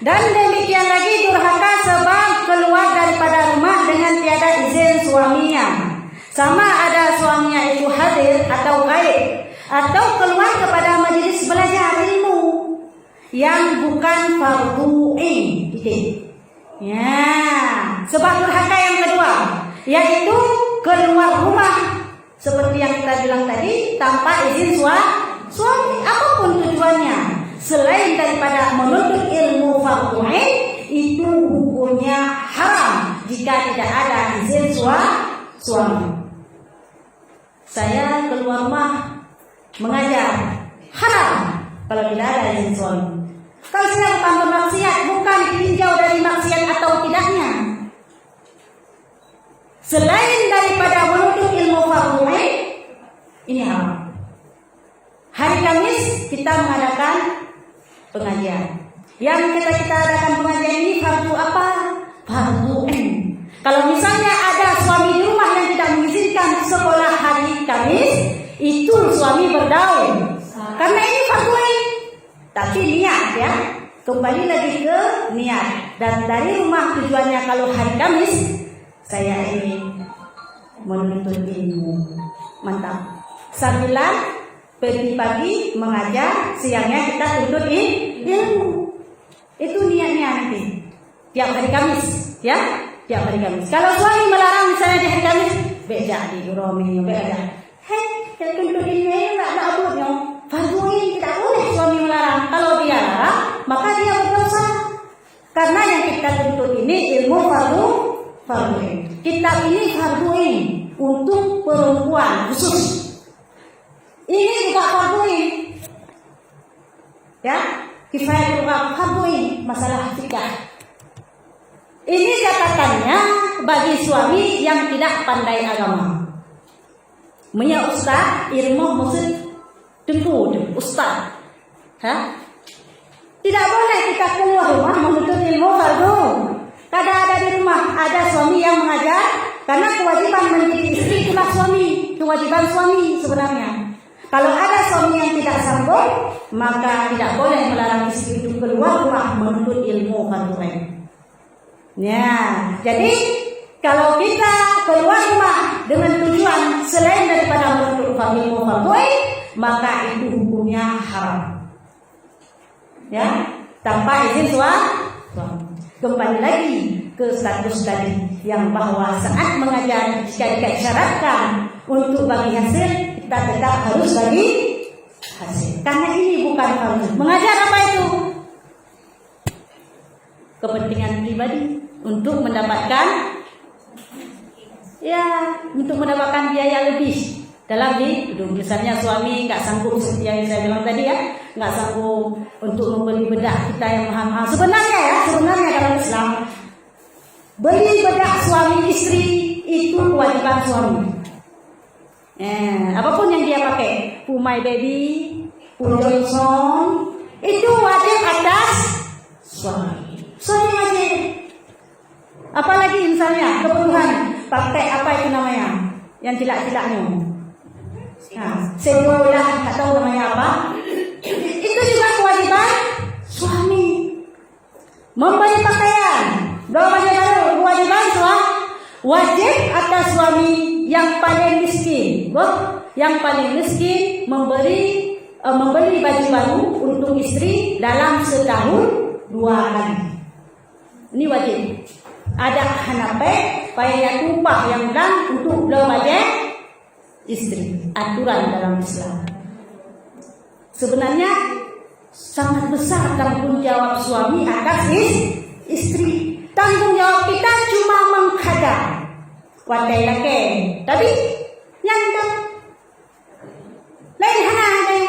Dan demikian lagi durhaka sebab keluar daripada rumah dengan tiada izin suaminya. Sama ada suaminya itu hadir atau gaib, atau keluar kepada majelis belajar ilmu yang bukan fardu ain. Ya, sebab durhaka yang kedua yaitu keluar rumah seperti yang kita bilang tadi tanpa izin suami, apapun tujuannya selain daripada menuntut ilmu fardu ain, itu hukumnya haram jika tidak ada izin suami. Saya keluar rumah mengajar, haram kalau tidak ada izin suami. Kalau saya bukan bermaksiat, bukan ditinjau dari maksiat atau tidaknya. Selain daripada menuntut ilmu fardu ain, ini haram. Hari Kamis kita mengadakan pengajian. Yang kita adakan pengajian ini fardu apa? Fardu ain. Kalau misalnya ada suami di rumah yang tidak mengizinkan sekolah hari Kamis, itu suami berdaun. Karena ini fardu ain. Tapi niat ya, kembali lagi ke niat. Dan dari rumah tujuannya kalau hari Kamis saya ingin menuntut ilmu, mantap. Sambilan pergi pagi mengajar, siangnya kita tuntut ilmu. Itu niatnya nanti. Tiap hari Kamis, ya, tiap hari Kamis. Kalau suami melarang misalnya di hari Kamis, beda di romi, beda. Hei, saya tuntut ilmu ini tak ada abutnya. Fardu ain tidak boleh suami melarang. Kalau dia larang, maka dia berdosa. Karena yang kita tuntut ini ilmu fardu ain. Kitab ini fardu ain untuk perempuan khusus. Ini juga fardu ain. Ya, kifayah juga fardu ain masalah fikih. Ini catatannya bagi suami yang tidak pandai agama. Punya ustaz ilmu maksud tengku ustaz. Tidak boleh kita keluar rumah menuntut ilmu fardu. Kadang ada di rumah ada suami yang mengajar, karena kewajiban mendidik istri itulah suami, kewajiban suami sebenarnya. Kalau ada suami yang tidak sanggup, maka tidak boleh melarang istri itu keluar rumah menuntut ilmu fardu ain. Ya, jadi kalau kita keluar rumah dengan tujuan selain daripada menuntut ilmu fardu ain, maka itu hukumnya haram. Ya, tanpa izin suami. Kembali lagi ke status tadi yang bahwa saat mengajar jika disyaratkan untuk bagi hasil, kita tetap harus bagi hasil. Karena ini bukan fardu. Mengajar apa itu? Kepentingan pribadi untuk mendapatkan biaya lebih dalam hidup. Misalnya suami nggak sanggup seperti yang saya bilang tadi ya, nggak sanggup untuk membeli bedak kita yang mahal-mahal. Sebenarnya dalam Islam beli bedak suami istri itu kewajiban suami. Apapun yang dia pakai, Pumai Baby, Johnson, itu wajib atas suami. Suami wajib. Apalagi misalnya kebutuhan pakai apa itu namanya, yang cilak-cilaknya. Sekolah atau namanya apa? Itu juga kewajiban suami. Membeli pakaian, kewajiban suami. Wajib atas suami yang paling miskin. Yang paling miskin membeli baju baru untuk istri dalam setahun 2 kali. Ini wajib. Ada hanape payah tumpah yang dan untuk belum wajib istri, aturan dalam Islam. Sebenarnya sangat besar tanggung jawab suami atas istri. Tanggung jawab kita cuma menghadap wadai laki, tapi yang lain hana ada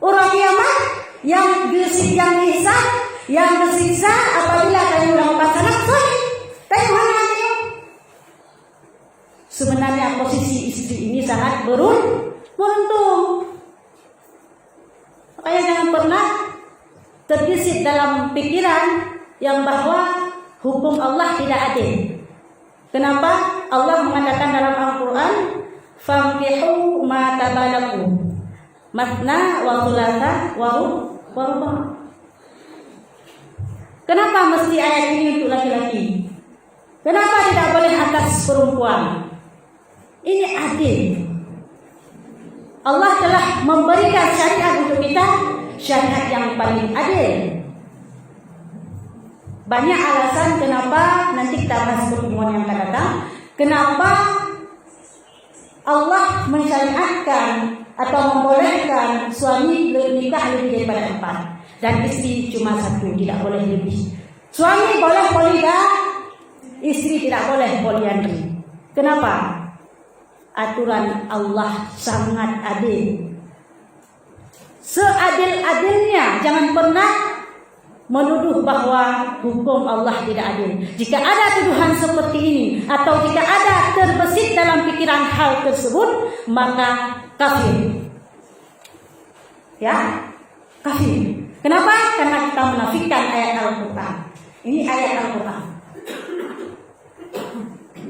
orang kiamat yang disiksa apabila kamu melakukan salah suami. Tapi hana ada. Sebenarnya posisi istri ini sangat beruntung. Makanya jangan pernah terbesit dalam pikiran yang bahwa hukum Allah tidak adil. Kenapa? Allah mengatakan dalam Al-Quran, "Fankihu ma tabalakum mathna wa thulatha wa ruba'." Kenapa mesti ayat ini untuk laki-laki? Kenapa tidak boleh atas perempuan? Ini adil. Allah telah memberikan syariat untuk kita, syariat yang paling adil. Banyak alasan kenapa, nanti kita bahas pertemuan yang akan datang, kenapa Allah mensyariatkan atau membolehkan suami menikah lebih daripada 4 dan istri cuma 1, tidak boleh lebih. Suami boleh poligami, istri tidak boleh poliandri. Kenapa? Aturan Allah sangat adil. Seadil-adilnya, jangan pernah menuduh bahwa hukum Allah tidak adil. Jika ada tuduhan seperti ini atau jika ada terbesit dalam pikiran hal tersebut, maka kafir. Ya, kafir. Kenapa? Karena kita menafikan ayat Al-Quran. Ini ayat Al-Quran.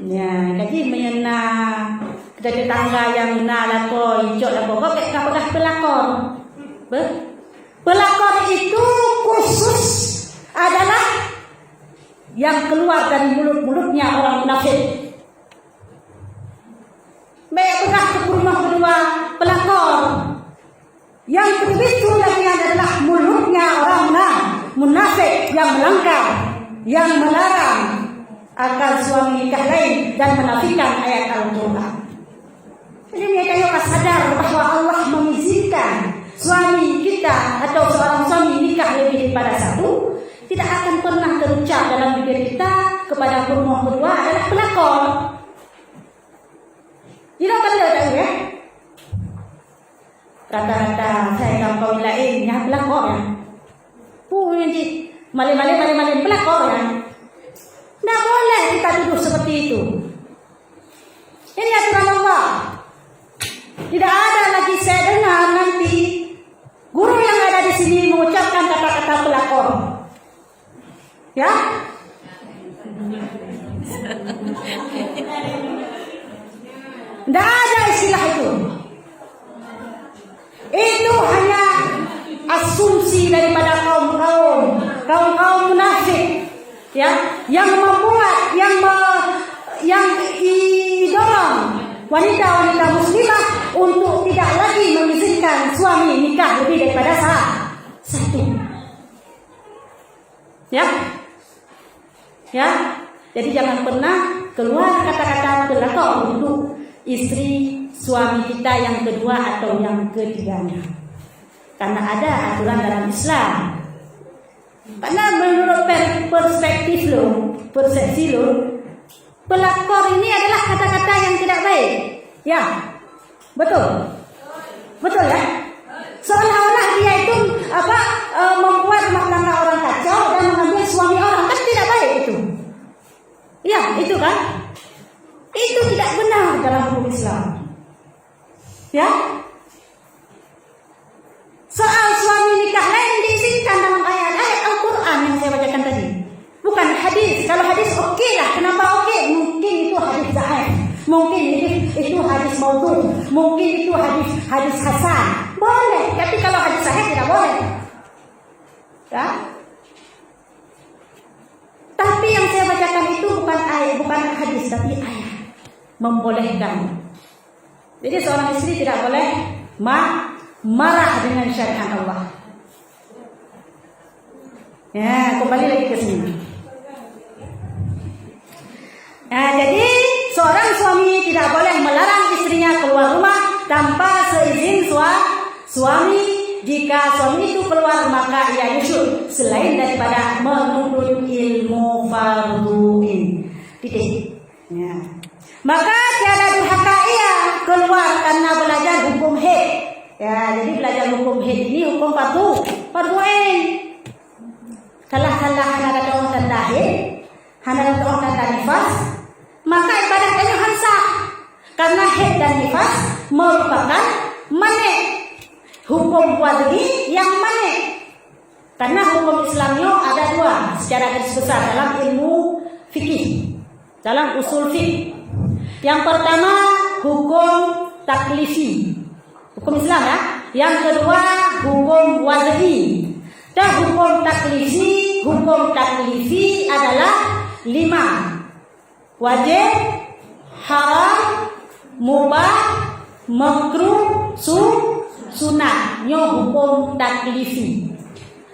Ya, jadi menyena dari tangga yang nalakoi, jok lakoi, kayak kapakah pelakon. Pelakon itu khusus adalah yang keluar dari mulut-mulutnya orang munafik. Baik pernah ke rumah kedua pelakon. Yang begitu lagi adalah mulutnya orang munafik yang melanggar, yang melarang akan suami nikah lain dan menafikan ayat Al-Quran. Jadi mereka sadar bahwa Allah mengizinkan suami kita atau seorang suami nikah lebih daripada 1, tidak akan pernah terucap dalam pikir kita kepada perempuan kedua adalah pelakon. Tidak perlu tahu ya. Rata-rata saya kaum lain yang pelakon ya. Nanti male-male pelakon ya. Tidak boleh kita tuduh seperti itu. Ini aturan Allah. Tidak ada lagi saya dengar nanti guru yang ada di sini mengucapkan kata-kata pelakon. Ya? Tidak ada istilah itu. Itu hanya asumsi daripada kaum munafik, ya, yang membuat, yang didorong wanita-wanita muslimah untuk tidak lagi mengizinkan suami nikah lebih daripada 1. Ya, jadi jangan pernah keluar kata-kata pelakon untuk istri suami kita yang kedua atau yang ketiganya. Karena ada aturan dalam Islam. Karena menurut perspektif persepsi pelakor ini adalah kata-kata yang tidak baik. Ya, betul ya. Seolah-olah dia itu membuat rumah tangga orang kacau dan mengambil suami orang, kan tidak baik itu. Ya, itu kan? Itu tidak benar dalam hukum Islam. Ya. Soal suami nikah lain diizinkan dalam ayat-ayat Al-Quran yang saya bacakan tadi. Bukan hadis. Kalau hadis oke lah. Kenapa oke? Mungkin itu hadis dhaif. Mungkin itu hadis maudhu. Mungkin itu hadis hasan. Boleh. Tapi kalau hadis sahih tidak boleh. Ya. Tapi yang saya bacakan itu bukan ayat, bukan hadis, tapi ayat membolehkan. Jadi seorang istri tidak boleh marah dengan syariat Allah. Ya, kembali lagi ke sini. Nah, jadi seorang suami tidak boleh melarang istrinya keluar rumah tanpa seizin suami. Jika suami itu keluar maka ia nyusul selain daripada menuntut ilmu farduin. Titik. Ya. Maka tiada durhaka ia keluar karena belajar hukum haid. Ya, jadi belajar hukum haid ini hukum farduin. Kalau hana kata orang tanda haid, hana kata orang tanda nifas, maka ibadahnya sah. Karena haid dan nifas merupakan mani. Hukum wadhi yang mani. Karena hukum Islamnya ada 2 secara garis besar dalam ilmu fikih, dalam usul fikih. Yang pertama hukum taklifi, hukum Islam ya. Yang kedua hukum wadhi. Dan hukum taklifi adalah 5. Wajib, haram, mubah, makruh, sunat. Ini hukum taklifi.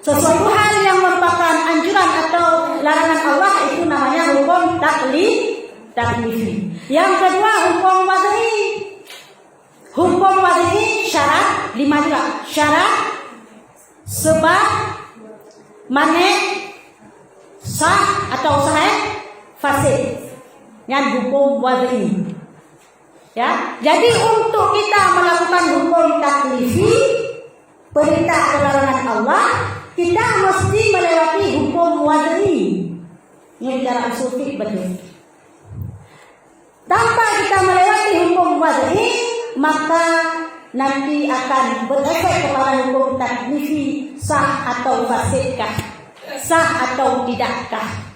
Sesuatu hal yang merupakan anjuran atau larangan Allah itu namanya hukum taklifi. Yang kedua hukum wad'i. Hukum wad'i syarat 5 juga. Syarat, sebab, manik, sah atau sahih, fasid. Yang hukum wad'i. Ya, jadi untuk kita melakukan hukum taklifi, perintah atau larangan Allah, kita mesti melewati hukum wad'i. Ini bicara usul fiqh betul. Tanpa kita melewati hukum wad'i, maka nanti akan berefek kepada hukum taklifi, sah atau fasidkah, sah atau tidakkah.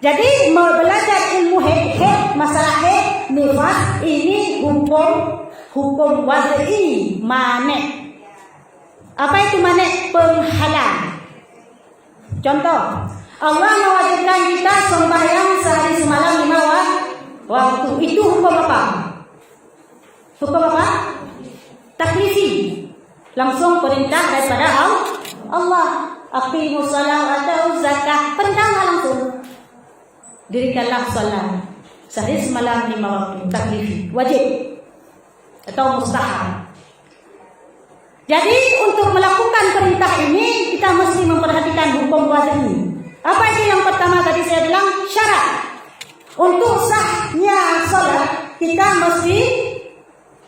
Jadi belajar ilmu haid, masalah haid, nifas, ini hukum wad'i, manik. Apa itu manik? Penghalang. Contoh, Allah mewajibkan kita sembahyang sehari semalam 5 waktu. Itu hukum apa? Hukum apa? Taklifi. Langsung perintah daripada Allah. Aqimus shalah atau zakat. Perintah langsung. Dirikanlah salat sehari semalam 5 waktu. Taklifi. Wajib atau mustahab. Jadi untuk melakukan perintah ini kita mesti memperhatikan hukum wad'i. Apa itu yang pertama tadi saya bilang? Syarat. Untuk sahnya salat kita mesti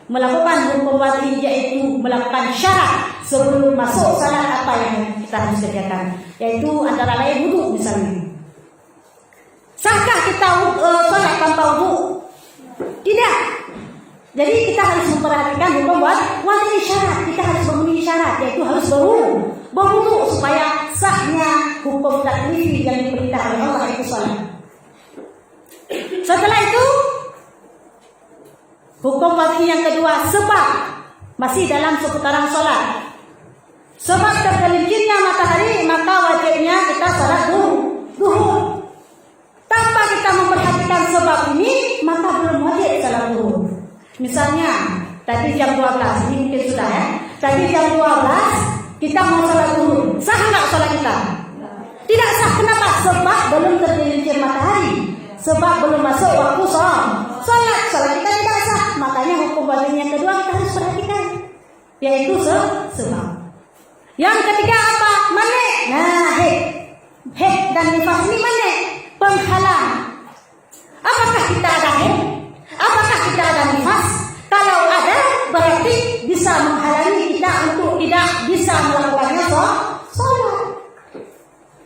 melakukan hukum wad'i, yaitu melakukan syarat sebelum masuk salat apa yang kita harus kerjakan, yaitu antara lain wudu misalnya. Sahkah kita salat tanpa wudu? Tidak. Jadi kita harus memperhatikan hukum wad'i syarat. Kita harus memenuhi syarat, yaitu harus berwudu supaya sahnya hukum taklifi yang diperintah oleh Allah itu salat. Setelah itu hukum wad'i yang kedua, sebab, masih dalam seputaran salat. Sebab tergelincirnya matahari, maka wajibnya kita salat zuhur. Tanpa kita memperhatikan sebab ini, maka belum wajib salat zuhur. Misalnya, tadi jam 12, ini mungkin sudah ya. Tadi jam 12, kita mau salat zuhur. Sah enggak salat kita? Tidak sah. Kenapa? Sebab belum tergelincir matahari. Sebab belum masuk waktu salat kita tidak sah. Makanya hukum wad'i yang kedua kita harus perhatikan, yaitu sebab. Yang ketiga apa? Manik. Nah, haid dan nifas ini manik, penghalang. Apakah kita ada haid? Apakah kita ada nifas? Kalau ada, berarti bisa menghalangi kita untuk tidak bisa melakukannya salat.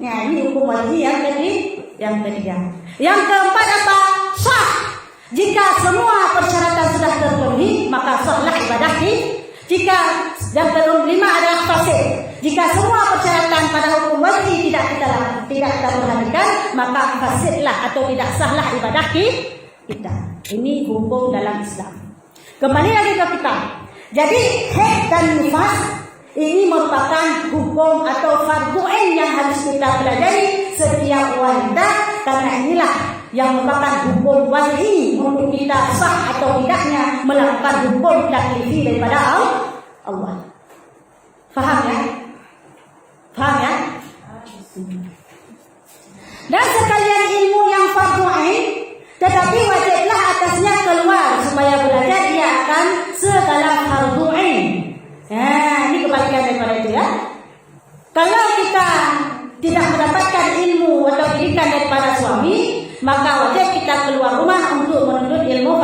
Nah, ini hukum wad'i yang ketiga. Yang keempat apa? Sah. Jika semua persyaratan sudah terpenuhi, maka sahlah ibadah. Jika yang kelima adalah fasid. Jika semua persyaratan pada hukum wad'i tidak kita perhatikan, maka fasidlah atau tidak sahlah ibadah kita. Ini hukum dalam Islam. Kembali lagi ke kita. Jadi haid dan nifas ini merupakan hukum atau fardhu ain yang harus kita pelajari setiap wanita, karena inilah yang merupakan hukum wad'i untuk kita sah atau tidaknya melakukan hukum taklifi daripada Allah. Faham ya? Faham ya? Dan sekalian ilmu yang fardhu ain, tetapi wajiblah atasnya keluar supaya belajar dia akan segala fardhu ain. Nah, ini kebalikan daripada itu ya. Kalau kita tidak mendapatkan ilmu atau didikan daripada suami, maka wajib kita keluar rumah untuk menuntut ilmu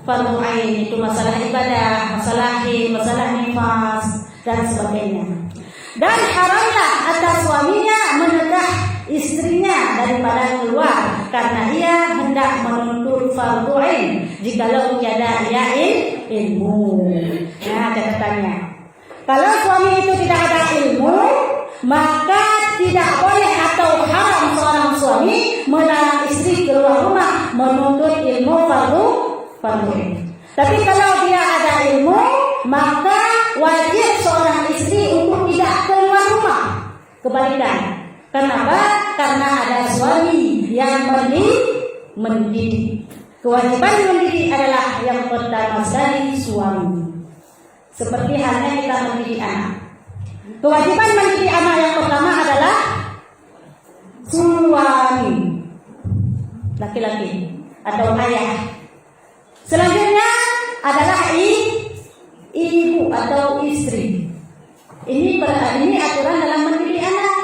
fardhu ain. Itu masalah ibadah, masalah haid, masalah nifas dan sebagainya. Dan haramlah atas suaminya menikah istrinya daripada keluar, karena ia hendak menuntut fardhu ain jikalau tiada ia ilmu. Nah, catatannya, kalau suami itu tidak ada ilmu, maka tidak boleh atau haram seorang suami melarang istri keluar rumah menuntut ilmu fardhu ain. Tapi kalau dia ada ilmu, maka wajib seorang istri untuk tidak keluar rumah. kebalikan. Kenapa? Karena ada suami yang mendidik. Kewajiban mendidik adalah yang pertama sekali suami. Seperti halnya kita mendidik anak. Kewajiban mendidik anak yang pertama adalah suami, laki-laki atau ayah. Selanjutnya adalah ibu atau istri. Ini aturan dalam mendidik anak.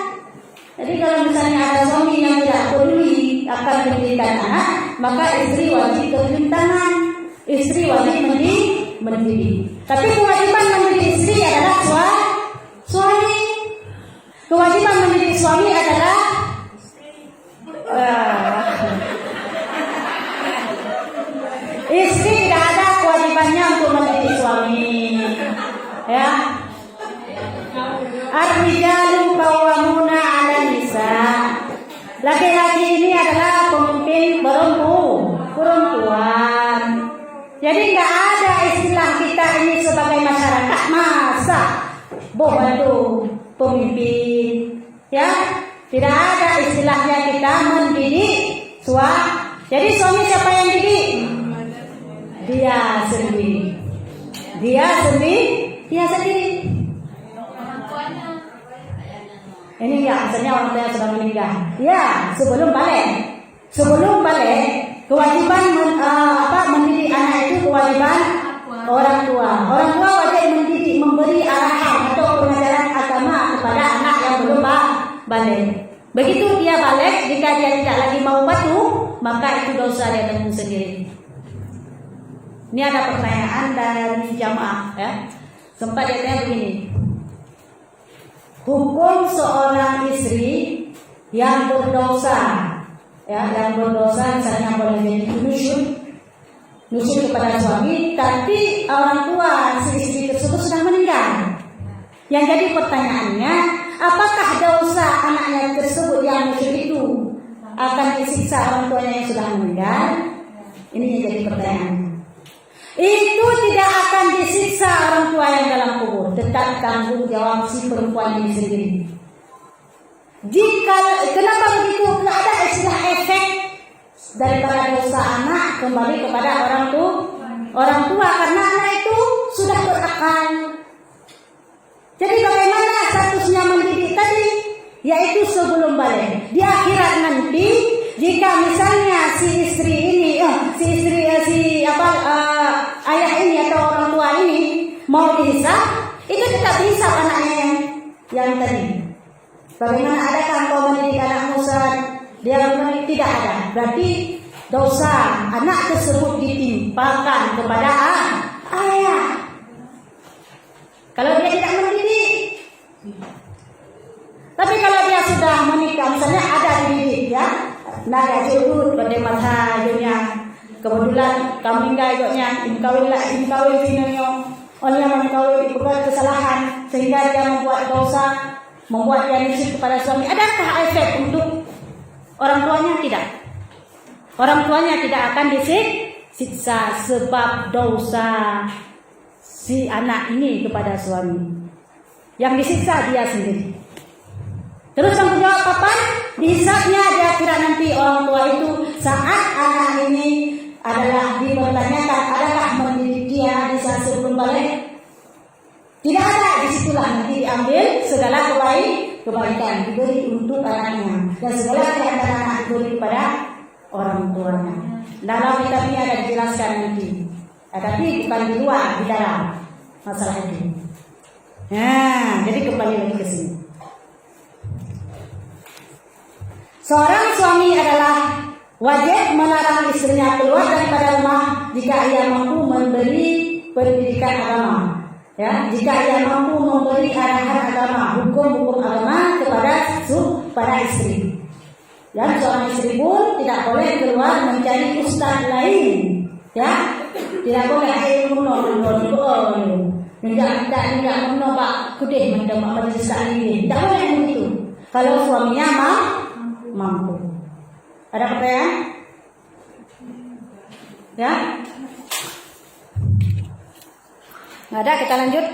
Jadi kalau misalnya ada suami yang tidak peduli akan pendidikan anak, maka istri wajib turun tangan. Istri wajib mendidik. Tapi kewajiban mendidik istri adalah suami. Kewajiban mendidik suami adalah istri tidak ada kewajibannya untuk mendidik suami. Ya. Ar-rijalu qawwamuna 'alan nisa. Laki-laki ini adalah pemimpin perempuan. Jadi nggak ada istilah kita ini sebagai masyarakat masa pembantu pemimpin, ya. Tidak ada istilahnya kita mendidik suami. Jadi suami siapa yang didik? Dia sendiri. Ini ya, misalnya orang tua yang sudah meninggal. Ya, sebelum balik, kewajiban mendidik anak itu kewajiban orang tua. Orang tua wajib mendidik, memberi arahan atau pengajaran agama kepada anak yang belum balik. Begitu dia balik, jika dia tidak lagi mau patuh, maka itu dosa dia tanggung sendiri. Ini ada pertanyaan dari jamaah, ya. Sempat dia tanya begini. Hukum seorang istri yang berdosa, ya, misalnya boleh jadi nusyuk kepada suami, tapi orang tua si istri tersebut sudah meninggal. Yang jadi pertanyaannya, apakah dosa anaknya tersebut yang nusyuk itu akan disiksa orang tuanya yang sudah meninggal? Ini yang jadi pertanyaan. Itu tidak akan disiksa orang tua yang dalam kubur, tetap tanggung jawab si perempuan ini sendiri. Kenapa begitu? Tidak ada istilah efek daripada dosa anak kembali kepada orang tua karena anak itu sudah berakal. Jadi bagaimana statusnya mendidik tadi? Yaitu sebelum balik. Di akhirat nanti, jika misalnya si istri ini, ayah ini atau orang tua ini mau dihisab, itu tetap dihisab anaknya yang tadi. Bagaimana adakah engkau mendidik anakmu saat dia tidak ada? Berarti dosa anak tersebut ditimpakan kepada ayah. Kalau dia tidak mendidik. Tapi kalau dia sudah menikah, misalnya ada dididik, ya, naga jodoh pada mata dunia. Kebetulan kami gayoknya inkawil sinonyo oleh mengkawil berbuat kesalahan sehingga dia membuat dosa, membuat dia nusyuk kepada suami. Adakah efek untuk orang tuanya? Tidak. Orang tuanya tidak akan disiksa sebab dosa si anak ini kepada suami. Yang disiksa dia sendiri. Terus tanggung jawab kapan? Dihisabnya dia kira nanti orang tua itu saat anak ini adalah dipertanyakan adakah mendidik dia di saat sebelum balik? Tidak ada. Disitulah nanti diambil segala kebaikan diberi untuk anaknya dan segala kebaikan anak diberi kepada orang tuanya. Dalam kitab ini ada dijelaskan nanti. Tapi bukan di luar, di dalam masalah itu. Nah, jadi kembali lagi ke sini. Seorang suami adalah wajib melarang istrinya keluar daripada rumah jika ia mampu memberi pendidikan agama. Ya, jika ia mampu memberi arahan agama, hukum-hukum agama kepada istri. Dan seorang istri pun tidak boleh keluar mencari ustaz lain. Ya, tidak boleh tidak menolak kudeh mendapat majelis taklim. Tidak boleh begitu. Kalau suaminya mampu. Ada pertanyaan? Ya? Nggak ada, kita lanjut.